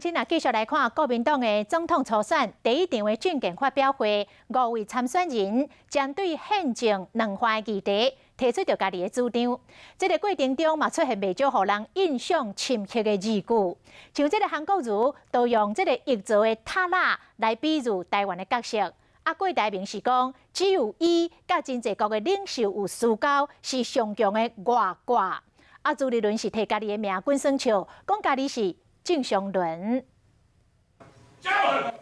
今仔继续来看国民党的总统初选第一场的政见发表会，5位参选人针对宪政两项的议题，提出着家己的主张。这个过程中嘛，出现未少互人印象深刻的字句，像这个韩国瑜都用这个易做的塔拉来比喻台湾的角色。郭台铭是讲，只有伊甲真济国的领袖有私交，是上强的外挂。朱立伦是摕家己的名滚算笑，讲家己是正常人。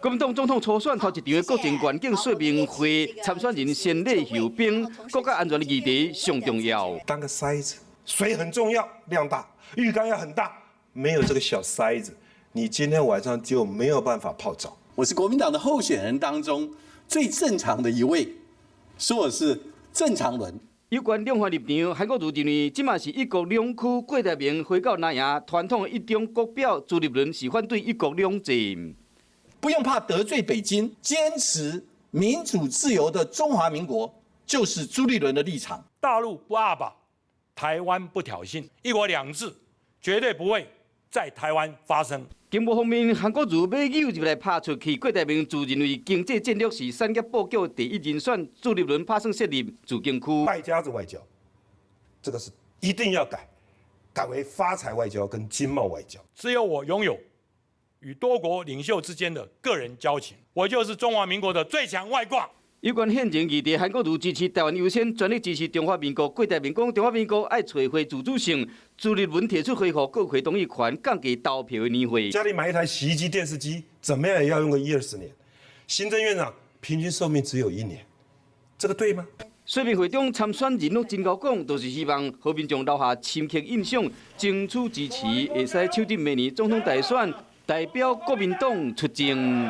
国民党总统初选头一场的国政环境说明会，参选人先礼后兵，国家安全的议题上重要。当个筛子，水很重要，量大；浴缸要很大，没有这个小筛子，你今天晚上就没有办法泡澡。我是国民党的候选人当中最正常的一位，说我是正常人。有关两岸立场，韩国瑜认为，即马是一国两区，郭台铭回到南亚传统的一中国表，朱立伦是反对一国两制。不用怕得罪北京，坚持民主自由的中华民国就是朱立伦的立场。大陆不阿保，台湾不挑衅，一国两制绝对不会在台湾发生。经贸方面，韩国瑜马友入来拍出去，郭台铭自认为经济战略是产业布局第一人选，朱立伦拍算设立自经区。败家子外交，这个是一定要改为发财外交跟经贸外交。只有我拥有与多国领袖之间的个人交情，我就是中华民国的最强外挂。有关宪政议题，韩国瑜支持台湾优先，全力支持中华民国。郭台铭讲，中华民国爱找回自主性。朱立伦提出恢复各会同意权，降低投票的年岁。家里买一台洗衣机、电视机，怎么样也要用个10-20年。行政院长平均寿命只有1年，这个对吗？说明会中参选人真高讲，都是希望和民众留下深刻印象，争取支持，会使抢进明年总统大选，代表国民党出征。